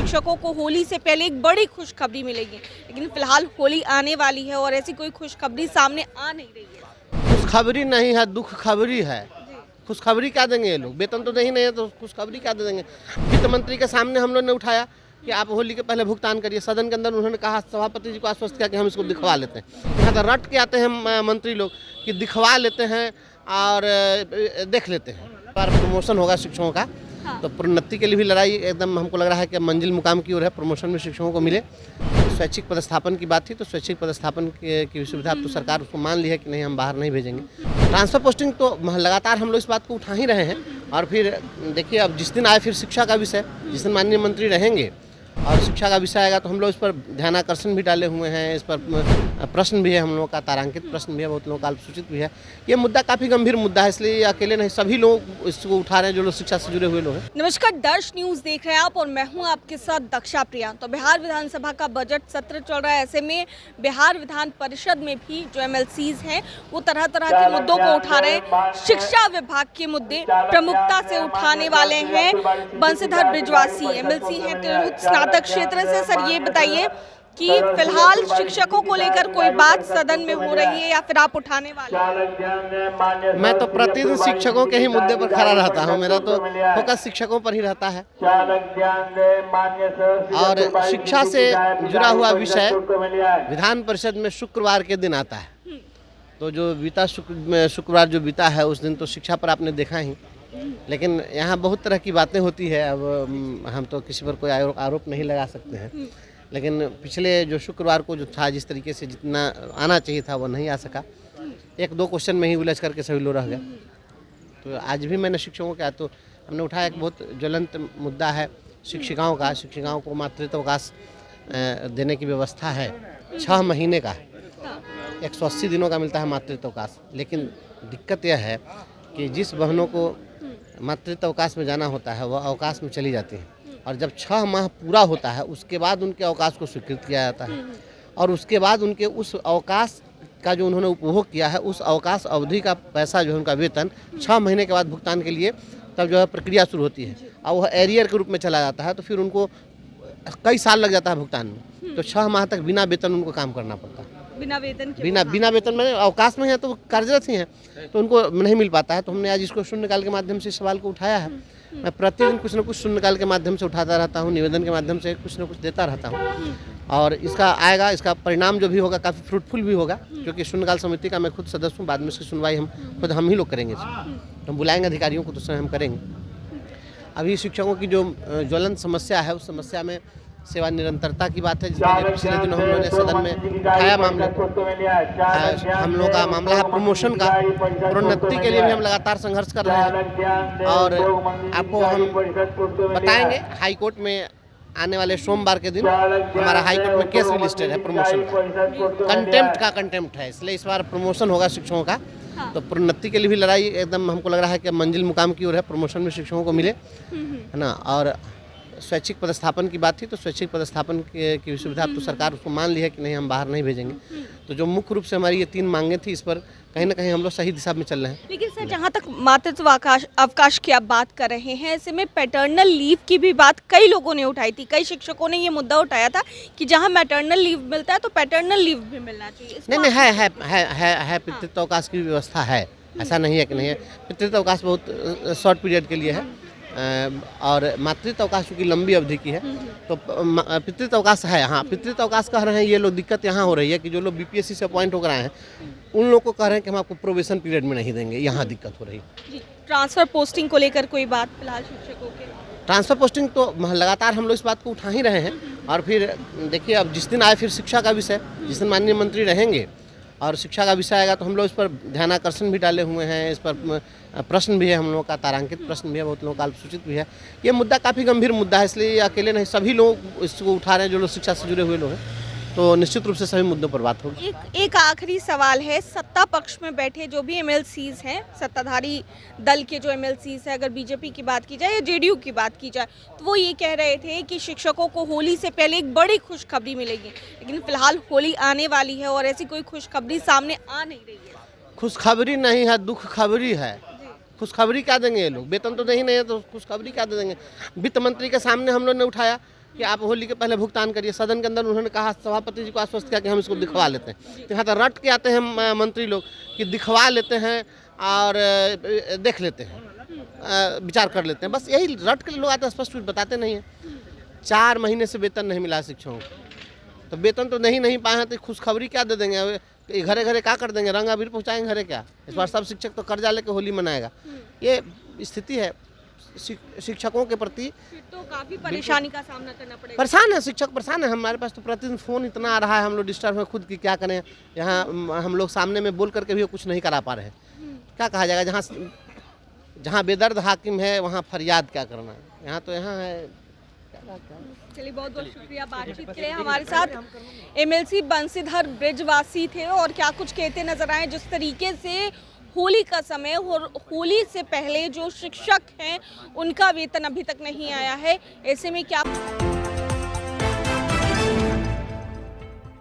शिक्षकों को होली से पहले एक बड़ी खुशखबरी मिलेगी, लेकिन फिलहाल होली आने वाली है और ऐसी कोई खुशखबरी सामने आ नहीं रही है। खुशखबरी नहीं है, दुख खबरी है। खुशखबरी क्या देंगे ये लोग? वेतन तो नहीं है तो खुशखबरी क्या दे देंगे? वित्त मंत्री के सामने हम लोग ने उठाया कि आप होली के पहले भुगतान करिए। सदन के अंदर उन्होंने कहा, सभापति जी को आश्वस्त किया कि हम इसको दिखवा लेते हैं। यहाँ तो रट के आते हैं मंत्री लोग कि दिखवा लेते हैं और देख लेते हैं। पर प्रमोशन होगा शिक्षकों का, तो प्रोन्नति के लिए भी लड़ाई एकदम हमको लग रहा है कि मंजिल मुकाम की ओर है। प्रमोशन में शिक्षकों को मिले। स्वैच्छिक पदस्थापन की बात थी, तो स्वैच्छिक पदस्थापन की सुविधा तो सरकार उसको मान ली है कि नहीं, हम बाहर नहीं भेजेंगे। ट्रांसफर पोस्टिंग तो लगातार हम लोग इस बात को उठा ही रहे हैं। और फिर देखिए, अब जिस दिन आए फिर शिक्षा का विषय, जिस दिन माननीय मंत्री रहेंगे और शिक्षा का विषय आएगा तो हम लोग इस पर ध्यानाकर्षण भी डाले हुए हैं। इस पर प्रश्न भी है हम लोगों का, तारांकित प्रश्न भी है, बहुत लोगों का अल्पसूचित भी है। ये मुद्दा काफ़ी गंभीर मुद्दा है, इसलिए अकेले नहीं, सभी लोग इसको उठा रहे हैं जो लोग शिक्षा से जुड़े हुए लोग हैं। नमस्कार, दर्श न्यूज देख रहे हैं आप और मैं हूं आपके साथ दक्षा प्रिया। तो बिहार विधानसभा का बजट सत्र चल रहा है। ऐसे में बिहार विधान परिषद में भी जो MLCs हैं वो तरह तरह के मुद्दों को उठा रहे हैं। शिक्षा विभाग के मुद्दे प्रमुखता से उठाने वाले हैं बंशीधर बृजवासी, MLC हैं तिरहुत स्नातक क्षेत्र से। सर, ये बताइए कि फिलहाल शिक्षकों को लेकर कोई बात सदन में हो रही है या फिर आप उठाने वाले हैं? मैं तो प्रतिदिन शिक्षकों के ही मुद्दे पर खड़ा रहता हूं। मेरा तो फोकस शिक्षकों पर ही रहता है और शिक्षा से जुड़ा हुआ विषय विधान परिषद में शुक्रवार के दिन आता है। तो जो बीता शुक्रवार जो बीता है उस दिन तो शिक्षा पर आपने देखा ही, लेकिन यहाँ बहुत तरह की बातें होती है। अब हम तो किसी पर कोई आरोप नहीं लगा सकते हैं, लेकिन पिछले जो शुक्रवार को जो था, जिस तरीके से जितना आना चाहिए था वो नहीं आ सका। एक दो क्वेश्चन में ही उलझ करके सभी लोग रह गए। तो आज भी मैंने शिक्षकों का, तो हमने उठाया एक बहुत ज्वलंत मुद्दा है शिक्षिकाओं का। शिक्षिकाओं को मातृत्व अवकाश देने की व्यवस्था है, 6 महीने का, 180 दिनों का मिलता है मातृत्व अवकाश। लेकिन दिक्कत यह है कि जिस बहनों को मातृत्व अवकाश में जाना होता है वह अवकाश में चली जाती हैं, और जब 6 माह पूरा होता है उसके बाद उनके अवकाश को स्वीकृत किया जाता है। और उसके बाद उनके उस अवकाश का जो उन्होंने उपभोग किया है उस अवकाश अवधि का पैसा जो है उनका वेतन 6 महीने के बाद भुगतान के लिए तब जो है प्रक्रिया शुरू होती है, और वह एरियर के रूप में चला जाता है। तो फिर उनको कई साल लग जाता है भुगतान में। तो 6 माह तक बिना वेतन उनको काम करना पड़ता है। बिना वेतन के? बिना वेतन में अवकाश में है तो कार्यरत ही हैं, तो उनको नहीं मिल पाता है। तो हमने आज इसको शून्यकाल के माध्यम से इस सवाल को उठाया है। मैं प्रतिदिन कुछ न कुछ शून्यकाल के माध्यम से उठाता रहता हूँ, निवेदन के माध्यम से कुछ न कुछ देता रहता हूँ। और इसका परिणाम जो भी होगा काफ़ी फ्रूटफुल भी होगा, क्योंकि शून्यकाल समिति का मैं खुद सदस्य हूँ। बाद में इसकी सुनवाई हम ही लोग करेंगे। हम बुलाएंगे अधिकारियों को, तो उसमें हम करेंगे। अभी शिक्षकों की जो ज्वलंत समस्या है उस समस्या में सेवा निरंतरता की बात है, जिसमें पिछले दिनों हम लोगों ने सदन में उठाया मामला। हम लोग का मामला है प्रमोशन का। प्रोन्नति के लिए भी हम लगातार संघर्ष कर रहे हैं और आपको हम बताएंगे। हाई कोर्ट में आने वाले सोमवार के दिन हमारा हाई कोर्ट में केस भी लिस्टेड है प्रमोशन का। कंटेम्प्ट है, इसलिए इस बार प्रमोशन होगा शिक्षकों का। तो प्रोन्नति के लिए भी लड़ाई एकदम हमको लग रहा है कि मंजिल मुकाम की ओर है। प्रमोशन में शिक्षकों को मिले, है ना। और स्वैच्छिक पदस्थापन की बात थी, तो स्वैच्छिक पदस्थापन की सुविधा तो सरकार उसको मान ली है कि नहीं, हम बाहर नहीं भेजेंगे। तो जो मुख्य रूप से हमारी ये 3 मांगे थी, इस पर कहीं ना कहीं हम लोग सही दिशा में चल रहे हैं। लेकिन सर, जहाँ तक मातृत्व अवकाश की आप बात कर रहे हैं, ऐसे में पैटर्नल लीव की भी बात कई लोगों ने उठाई थी। कई शिक्षकों ने ये मुद्दा उठाया था कि जहाँ मैटरनल लीव मिलता है तो पैटर्नल लीव भी मिलना चाहिए। नहीं, है पितृत्व अवकाश की व्यवस्था है, ऐसा नहीं है कि नहीं है। पितृत्व अवकाश बहुत शॉर्ट पीरियड के लिए है, और मातृत्व अवकाश चूँकि लंबी अवधि की है, तो पितृत्व अवकाश है। हाँ, पितृत्व अवकाश कह रहे हैं ये लोग। दिक्कत यहाँ हो रही है कि जो लोग BPSC से अपॉइंट होकर आए हैं उन लोगों को कह रहे हैं कि हम आपको प्रोबेशन पीरियड में नहीं देंगे। यहाँ दिक्कत हो रही है। ट्रांसफर पोस्टिंग को लेकर कोई बात फिलहाल शिक्षकों के? ट्रांसफर पोस्टिंग तो लगातार हम लोग इस बात को उठा ही रहे हैं। और फिर देखिए, अब जिस दिन आए फिर शिक्षा का विषय, जिस दिन माननीय मंत्री रहेंगे और शिक्षा का विषय आएगा तो हम लोग इस पर ध्यानाकर्षण भी डाले हुए हैं। इस पर प्रश्न भी है हम लोगों का, तारांकित प्रश्न भी है, बहुत लोगों का अल्पसूचित भी है। ये मुद्दा काफ़ी गंभीर मुद्दा है, इसलिए अकेले नहीं, सभी लोग इसको उठा रहे हैं जो लोग शिक्षा से जुड़े हुए लोग हैं। तो निश्चित रूप से सभी मुद्दों पर बात होगी। एक आखिरी सवाल है, सत्ता पक्ष में बैठे जो भी MLCs हैं, सत्ताधारी दल के जो MLCs हैं, अगर बीजेपी की बात की जाए या JDU की बात की जाए, तो वो ये कह रहे थे कि शिक्षकों को होली से पहले एक बड़ी खुशखबरी मिलेगी, लेकिन फिलहाल होली आने वाली है और ऐसी कोई खुशखबरी सामने आ नहीं रही है। खुशखबरी नहीं है, दुख खबरी है। खुशखबरी क्या देंगे ये लोग? वेतन तो नहीं है तो खुशखबरी क्या दे देंगे? वित्त मंत्री के सामने हम लोग ने उठाया कि आप होली के पहले भुगतान करिए। सदन के अंदर उन्होंने कहा, सभापति जी को आश्वस्त किया कि हम इसको दिखवा लेते हैं। तो यहाँ तक रट के आते हैं मंत्री लोग कि दिखवा लेते हैं और देख लेते हैं, विचार कर लेते हैं। बस यही रट के लोग आते हैं, स्पष्ट बताते नहीं हैं। 4 महीने से वेतन नहीं मिला शिक्षकों को, तो वेतन तो नहीं पाए हैं, तो खुशखबरी क्या दे देंगे? घरे घरे क्या कर देंगे? रंग अबीर पहुँचाएंगे घरे क्या? इस बार सब शिक्षक तो कर्जा लेके होली मनाएगा। ये स्थिति है शिक्षकों के प्रति। तो काफी परेशानी का सामना करना पड़ेगा। परेशान है शिक्षक, परेशान है। हमारे पास तो प्रतिदिन फ़ोन इतना आ रहा है, हम लोग डिस्टर्ब हैं खुद की क्या करें। यहाँ हम लोग सामने में बोल करके भी कुछ नहीं करा पा रहे हैं। क्या कहा जाएगा? जहाँ बेदर्द हाकिम है वहाँ फरियाद क्या करना है? यहाँ तो यहाँ है। चलिए, बहुत बहुत शुक्रिया बातचीत के लिए। हमारे साथ एमएलसी बंसीधर ब्रिजवासी थे और क्या कुछ कहते नजर आए। जिस तरीके से होली का समय और होली से पहले जो शिक्षक हैं उनका वेतन अभी तक नहीं आया है, ऐसे में क्या